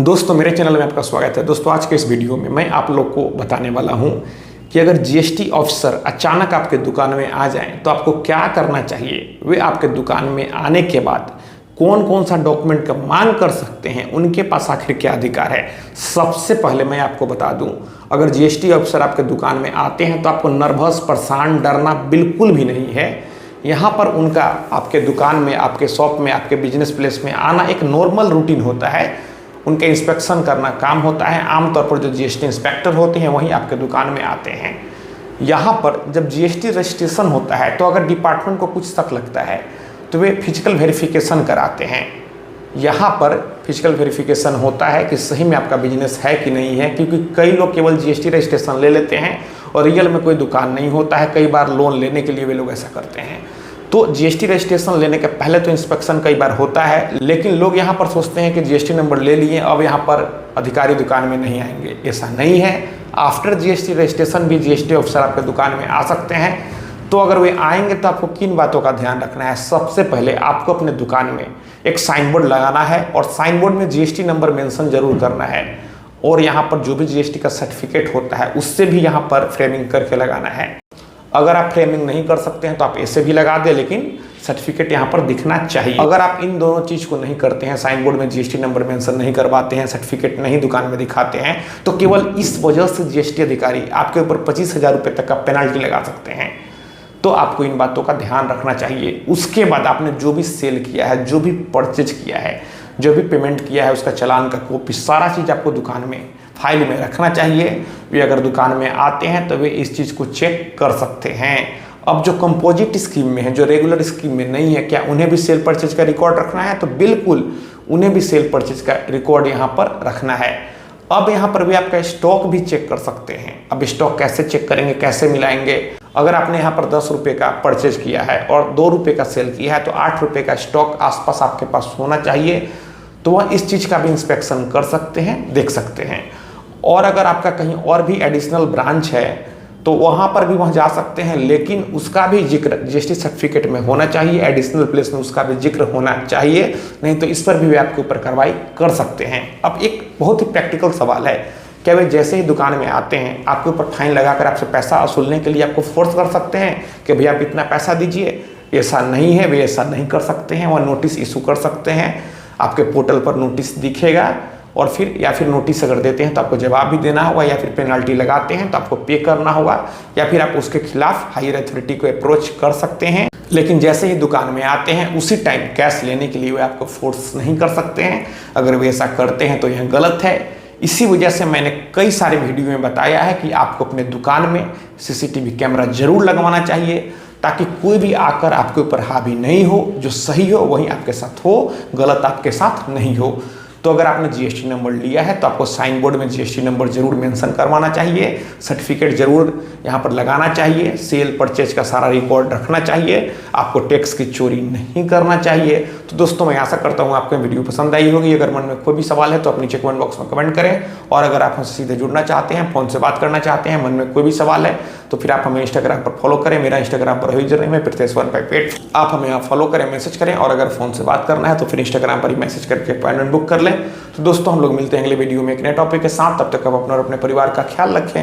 दोस्तों मेरे चैनल में आपका स्वागत है। दोस्तों आज के इस वीडियो में मैं आप लोग को बताने वाला हूं कि अगर जीएसटी ऑफिसर अचानक आपके दुकान में आ जाएं तो आपको क्या करना चाहिए। वे आपके दुकान में आने के बाद कौन कौन सा डॉक्यूमेंट का मांग कर सकते हैं, उनके पास आखिर क्या अधिकार है। सबसे पहले मैं आपको बता दूं, अगर जीएसटी ऑफिसर आपके दुकान में आते हैं तो आपको नर्वस, परेशान, डरना बिल्कुल भी नहीं है। यहाँ पर उनका आपके दुकान में, आपके शॉप में, आपके बिजनेस प्लेस में आना एक नॉर्मल रूटीन होता है। उनके इंस्पेक्शन करना काम होता है। आमतौर पर जो जीएसटी इंस्पेक्टर होते हैं वही आपके दुकान में आते हैं। यहाँ पर जब जीएसटी रजिस्ट्रेशन होता है तो अगर डिपार्टमेंट को कुछ शक लगता है तो वे फिजिकल वेरिफिकेशन कराते हैं। यहाँ पर फिजिकल वेरिफिकेशन होता है कि सही में आपका बिजनेस है कि नहीं है, क्योंकि कई लोग केवल जीएसटी रजिस्ट्रेशन ले लेते हैं और रियल में कोई दुकान नहीं होता है। कई बार लोन लेने के लिए वे लोग ऐसा करते हैं। तो जीएसटी रजिस्ट्रेशन लेने के पहले तो इंस्पेक्शन कई बार होता है, लेकिन लोग यहाँ पर सोचते हैं कि जीएसटी नंबर ले लिए अब यहाँ पर अधिकारी दुकान में नहीं आएंगे। ऐसा नहीं है। आफ्टर जीएसटी रजिस्ट्रेशन भी जीएसटी ऑफिसर आपके दुकान में आ सकते हैं। तो अगर वे आएंगे तो आपको किन बातों का ध्यान रखना है। सबसे पहले आपको अपने दुकान में एक साइन बोर्ड लगाना है और साइन बोर्ड में जीएसटी नंबर मेंशन जरूर करना है। और यहाँ पर जो भी जीएसटी का सर्टिफिकेट होता है उससे भी यहाँ पर फ्रेमिंग करके लगाना है। अगर आप फ्रेमिंग नहीं कर सकते हैं तो आप ऐसे भी लगा दें, लेकिन सर्टिफिकेट यहाँ पर दिखना चाहिए। अगर आप इन दोनों चीज़ को नहीं करते हैं, साइन बोर्ड में जीएसटी नंबर मेंशन नहीं करवाते हैं, सर्टिफिकेट नहीं दुकान में दिखाते हैं, तो केवल इस वजह से जीएसटी अधिकारी आपके ऊपर 25,000 रुपये तक का पेनल्टी लगा सकते हैं। तो आपको इन बातों का ध्यान रखना चाहिए। उसके बाद आपने जो भी सेल किया है, जो भी परचेज किया है, जो भी पेमेंट किया है, उसका चालान का कॉपी, सारा चीज़ आपको दुकान में फाइल में रखना चाहिए। वे अगर दुकान में आते हैं तो वे इस चीज़ को चेक कर सकते हैं। अब जो कंपोजिट स्कीम में है, जो रेगुलर स्कीम में नहीं है, क्या उन्हें भी सेल परचेज का रिकॉर्ड रखना है? तो बिल्कुल उन्हें भी सेल परचेज का रिकॉर्ड यहाँ पर रखना है। अब यहाँ पर भी आपका स्टॉक भी चेक कर सकते हैं। अब स्टॉक कैसे चेक करेंगे, कैसे मिलाएंगे? अगर आपने यहाँ पर 10 रुपये का परचेज किया है और 2 रुपये का सेल किया है तो 8 रुपये का स्टॉक आसपास आपके पास होना चाहिए। तो वह इस चीज़ का भी इंस्पेक्शन कर सकते हैं, देख सकते हैं। और अगर आपका कहीं और भी एडिशनल ब्रांच है तो वहाँ पर भी वहाँ जा सकते हैं, लेकिन उसका भी जिक्र जीएसटी सर्टिफिकेट में होना चाहिए। एडिशनल प्लेस में उसका भी जिक्र होना चाहिए, नहीं तो इस पर भी वे आपके ऊपर कार्रवाई कर सकते हैं। अब एक बहुत ही प्रैक्टिकल सवाल है, क्या वे जैसे ही दुकान में आते हैं आपके ऊपर फाइन लगाकर आपसे पैसा वसूलने के लिए आपको फोर्स कर सकते हैं कि भैया आप इतना पैसा दीजिए? ऐसा नहीं है, वे ऐसा नहीं कर सकते हैं। वह नोटिस इशू कर सकते हैं। आपके पोर्टल पर नोटिस दिखेगा और फिर नोटिस अगर देते हैं तो आपको जवाब भी देना होगा, या फिर पेनल्टी लगाते हैं तो आपको पे करना होगा, या फिर आप उसके खिलाफ हायर अथॉरिटी को अप्रोच कर सकते हैं। लेकिन जैसे ही दुकान में आते हैं उसी टाइम कैश लेने के लिए वे आपको फोर्स नहीं कर सकते हैं। अगर वे ऐसा करते हैं तो यह गलत है। इसी वजह से मैंने कई सारे वीडियो में बताया है कि आपको अपने दुकान में सीसीटीवी कैमरा जरूर लगवाना चाहिए, ताकि कोई भी आकर आपके ऊपर हावी नहीं हो। जो सही हो वही आपके साथ हो, गलत आपके साथ नहीं हो। तो अगर आपने जीएसटी नंबर लिया है तो आपको साइन बोर्ड में जीएसटी नंबर जरूर मेंशन करवाना चाहिए, सर्टिफिकेट जरूर यहाँ पर लगाना चाहिए, सेल परचेज का सारा रिकॉर्ड रखना चाहिए, आपको टैक्स की चोरी नहीं करना चाहिए। तो दोस्तों मैं आशा करता हूँ आपको वीडियो पसंद आई होगी। अगर मन में कोई भी सवाल है तो आप नीचे कमेंट बॉक्स में कमेंट करें। और अगर आप हमसे सीधे जुड़ना चाहते हैं, फ़ोन से बात करना चाहते हैं, मन में कोई भी सवाल है, तो फिर आप हमें इंस्टाग्राम पर फॉलो करें। मेरा इंस्टाग्राम पर यूजर नेम है Pritesh158। आप हमें यहाँ फॉलो करें, मैसेज करें। और अगर फ़ोन से बात करना है तो फिर इंस्टाग्राम पर ही मैसेज करके अपॉइंटमेंट बुक कर लें। तो दोस्तों हम लोग मिलते हैं अगले वीडियो में एक नए टॉपिक के साथ। तब तक आप अपना और अपने परिवार का ख्याल रखें।